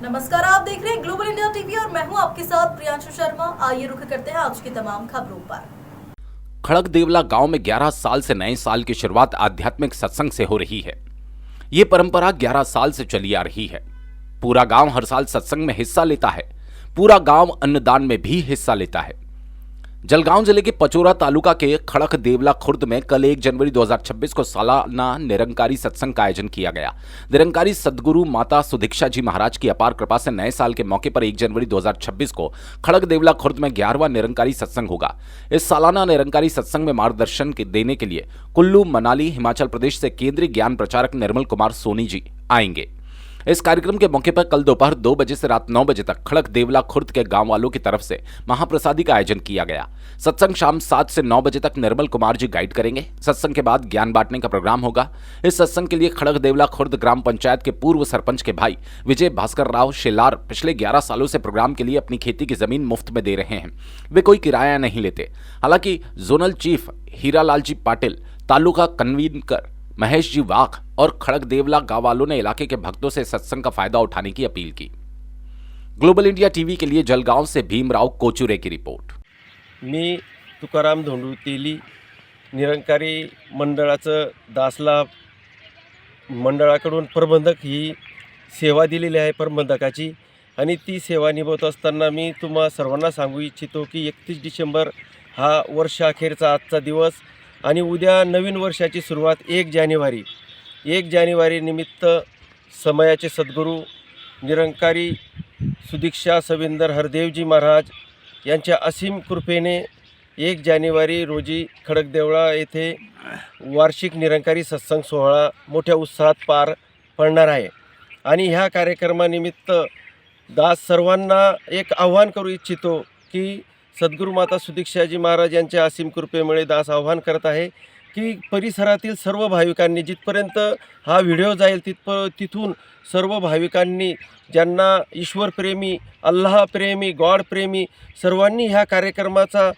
नमस्कार, आप देख रहे हैं ग्लोबल इंडिया टीवी और मैं हूं आपके साथ प्रियांशु शर्मा। आइए रुख करते हैं आज की तमाम खबरों पर। खड़गदेवला गांव में 11 साल से नए साल की शुरुआत आध्यात्मिक सत्संग से हो रही है। ये परंपरा 11 साल से चली आ रही है। पूरा गांव हर साल सत्संग में हिस्सा लेता है। पूरा गांव अन्नदान में भी हिस्सा लेता है। जलगांव जिले के पचोरा तालुका के खड़गदेवला खुर्द में कल 1 जनवरी 2026 को सालाना निरंकारी सत्संग का आयोजन किया गया। निरंकारी सद्गुरु माता सुदीक्षा जी महाराज की अपार कृपा से नए साल के मौके पर 1 जनवरी 2026 को खड़गदेवला खुर्द में 11वां निरंकारी सत्संग होगा। इस सालाना निरंकारी सत्संग में मार्गदर्शन देने के लिए कुल्लू मनाली हिमाचल प्रदेश से केंद्रीय ज्ञान प्रचारक निर्मल कुमार सोनी जी आएंगे। इस कार्यक्रम के मौके पर कल दोपहर 2 बजे से रात 9 बजे तक खड़गदेवला खुर्द के गांव वालों की तरफ से महाप्रसादी का आयोजन किया गया। सत्संग शाम 7 से 9 बजे तक निर्मल कुमार जी गाइड करेंगे। सत्संग के बाद ज्ञान बांटने का प्रोग्राम होगा। इस सत्संग के लिए खड़गदेवला खुर्द ग्राम पंचायत के पूर्व सरपंच के भाई विजय भास्कर राव शेलार पिछले 11 सालों से प्रोग्राम के लिए अपनी खेती की जमीन मुफ्त में दे रहे हैं। वे कोई किराया नहीं लेते। हालांकि जोनल चीफ हीरालाल जी पाटिल, तालुका कन्वीनर महेश जी वाघ और खड़गदेवला गांव वालों ने इलाके के भक्तों से सत्संग का फायदा उठाने की अपील की। ग्लोबल इंडिया टीवी के लिए जलगांव से भीमराव कोचुरे की रिपोर्ट। मी तुकाराम धोंडू तेली निरंकारी मंडळाचं दासलाभ मंडळाकडून प्रबंधक ही सेवा दिलेली आहे प्रबंधकाची, आणि ती सेवा निभवत असताना मी तुम्हा सर्वांना सांगू इच्छितो की 31 डिसेंबर हा वर्षाअखेरचा आजचा दिवस आणि उद्या नवीन वर्षाची सुरुवात 1 जानेवारी निमित्त समयाचे सद्गुरू निरंकारी सुदीक्षा सविंदर हरदेवजी महाराज यांच्या असीम कृपेने 1 जानेवारी रोजी खड़गदेवला येथे वार्षिक निरंकारी सत्संग सोहळा मोठ्या उत्साहात पार पडणार आहे। आणि ह्या कार्यक्रमानिमित्त दास सर्वांना एक आव्हान करू इच्छितो की सद्गुरू माता सुदीक्षाजी महाराज यांच्या असीम कृपेमुळे दास आव्हान करत आहे की परिसरातील सर्व भाविकांनी जिथपर्यंत हा व्हिडिओ जाईल तिथून सर्व भाविकांनी ज्यांना ईश्वरप्रेमी, अल्लाहप्रेमी, गॉडप्रेमी सर्वांनी ह्या कार्यक्रमाचा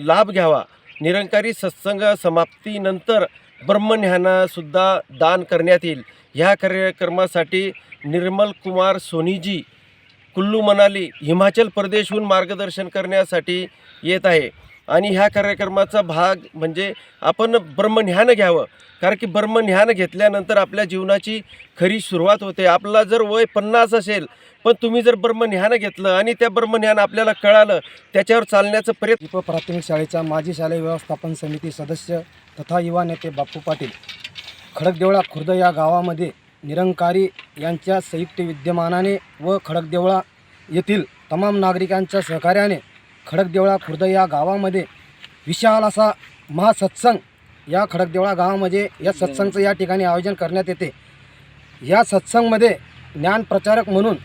लाभ घ्यावा। निरंकारी सत्संग समाप्तीनंतर ब्रह्मज्ञानसुद्धा दान करण्यात येईल। ह्या कार्यक्रमासाठी निर्मल कुमार सोनीजी कुल्लू मनाली हिमाचल प्रदेशहून मार्गदर्शन करण्यासाठी येत आहे। आणि ह्या कार्यक्रमाचा भाग म्हणजे आपण ब्रह्मज्ञान घ्यावं, कारण की ब्रह्मज्ञान घेतल्यानंतर आपल्या जीवनाची खरी सुरुवात होते। आपला जर वय 50 असेल पण तुम्ही जर ब्रह्मज्ञान घेतलं आणि त्या ब्रह्मज्ञान आपल्याला कळालं, त्याच्यावर चालण्याचं प्रयत्न। प्राथमिक शाळेचा माजी शालेय व्यवस्थापन समिती सदस्य तथा युवा नेते बापू पाटील खड़गदेवला खुर्द या गावामध्ये निरंकारी यांच्या संयुक्त विद्यमानाने व खड़गदेवला येथील तमाम नागरिकांच्या सहकार्याने खड़गदेवला खुर्द या गावामध्ये विशाल असा महासत्संग या खड़गदेवला गावामध्ये या सत्संगचं या ठिकाणी आयोजन करण्यात येते। या सत्संगमध्ये ज्ञानप्रचारक म्हणून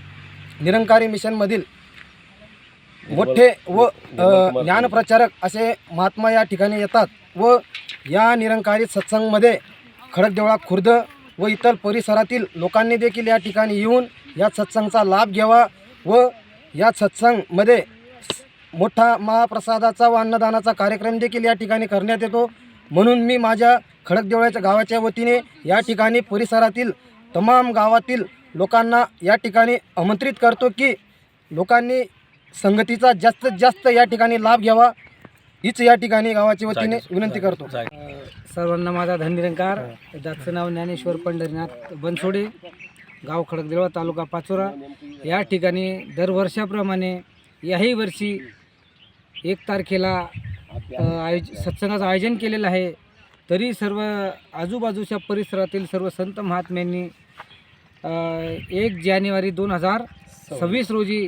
निरंकारी मिशनमधील मोठे व ज्ञानप्रचारक असे महात्मा या ठिकाणी येतात व या निरंकारी सत्संगमध्ये खड़गदेवला खुर्द व इतर परिसरातील लोकांनी देखील या ठिकाणी येऊन या सत्संगचा लाभ घ्यावा व या सत्संगमध्ये मोठा महाप्रसादाचा व अन्नदानाचा कार्यक्रम देखील या ठिकाणी करण्यात येतो। म्हणून मी माझ्या खड़गदेवळ्याच्या गावाच्या वतीने या ठिकाणी परिसरातील तमाम गावातील लोकांना या ठिकाणी आमंत्रित करतो की लोकांनी संगतीचा जास्तीत जास्त या ठिकाणी लाभ घ्यावा, हीच या ठिकाणी गावाच्या वतीने विनंती करतो। सर्वांना माझा धननिरंकार। जातचं नाव ज्ञानेश्वर पंढरीनाथ बनसोडे, गाव खड़गदेवला, तालुका पाचोरा। या ठिकाणी दरवर्षाप्रमाणे याही वर्षी 1 तारखेला सत्संगाचं आयोजन केलेलं आहे। तरी सर्व आजूबाजूच्या परिसरातील सर्व संत महात्म्यांनी 1 जानेवारी 2026 रोजी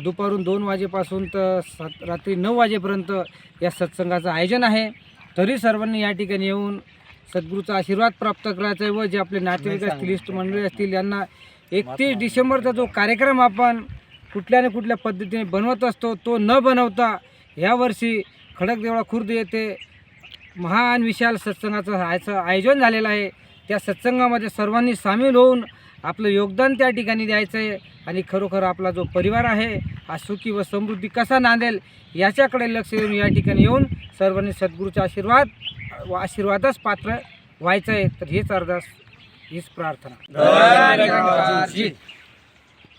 दुपारून 2 वाजेपासून तर रात्री 9 वाजेपर्यंत या सत्संगाचं आयोजन आहे। तरी सर्वांनी या ठिकाणी येऊन सद्गुरूचा आशीर्वाद प्राप्त करायचा आहे व जे आपले नातेवाईक असतील, इष्ट मंडळी असतील, यांना 31 डिसेंबरचा जो कार्यक्रम आपण कुठल्या न कुठल्या पद्धतीने बनवत असतो तो न बनवता यावर्षी खड़गदेवला खुर्द येथे महान विशाल सत्संगाचं आयोजन झालेलं आहे। त्या सत्संगामध्ये सर्वांनी सामील होऊन आपलं योगदान त्या ठिकाणी द्यायचं आहे आणि खरोखर आपला जो परिवार आहे हा सुखी व समृद्धी कसा नांदेल याच्याकडे लक्ष देऊन या ठिकाणी येऊन सर्वांनी सद्गुरूचा आशीर्वादास पात्र व्हायचं आहे। तर हेच अरदास, हीच प्रार्थना।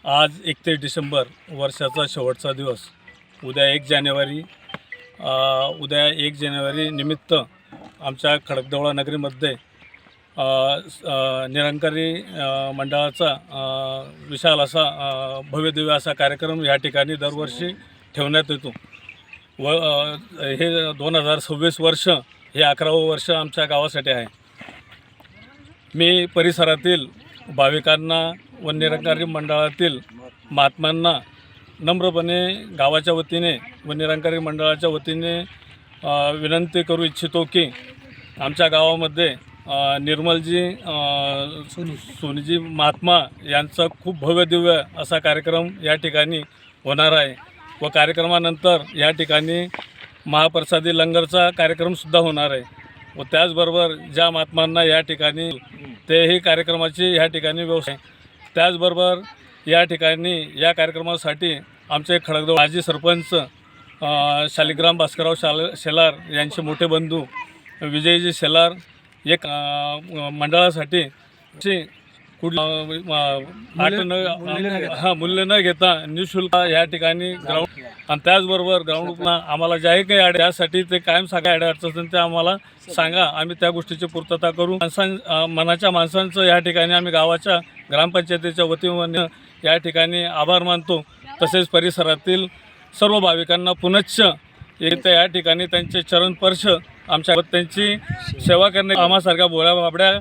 आज 31 डिसेंबर वर्षाचा शेवटचा दिवस. उद्या 1 जानेवारी निमित्त आमच्या खडकदेवळा नगरीमध्ये निरंकारी मंडळाचा विशाल असा भव्यदिव्य असा कार्यक्रम या ठिकाणी दरवर्षी ठेवण्यात येतो. व हे 2026 वर्ष हे 11वं वर्ष आमच्या गावासाठी आहे. मी परिसरातील भाविकांना व निरंकारी मंडळातील महात्म्यांना नम्रपणे गावाच्या वतीने व निरंकारी मंडळाच्या वतीने विनंती करू इच्छितो की आमच्या गावामध्ये निर्मलजी सोनीजी महात्मा यांचा खूप भव्यदिव्य असा कार्यक्रम या ठिकाणी होणार आहे व कार्यक्रमानंतर या ठिकाणी महाप्रसादी लंगरचा कार्यक्रमसुद्धा होणार आहे व त्याचबरोबर ज्या महात्मांना या ठिकाणी तेही कार्यक्रमाची या ठिकाणी व्यवस्था. त्याचबरोबर या ठिकाणी या कार्यक्रमासाठी आमचे खडकदेव माजी सरपंच शालिग्राम भास्करराव शेलार यांचे मोठे बंधू विजयजी शेलार एक मंडळासाठी मूल्य न घेता निःशुल्क या ठिकाणी ग्राउंड आणि त्याचबरोबर ग्राउंड आम्हाला जे काही अडचण त्यासाठी ते कायम सांगा अडचण ते आम्हाला सांगा. आम्ही त्या गोष्टीची पूर्तता करू. मनाच्या माणसांचं या ठिकाणी आम्ही गावाच्या ग्रामपंचायतीच्या वतीने या ठिकाणी आभार मानतो. तसेच परिसरातील सर्व भाविकांना पुनश्च येत्या या ठिकाणी त्यांचे चरणस्पर्श आमच्या त्यांची सेवा करणे आम्हासारख्या भोळ्या बाबड्या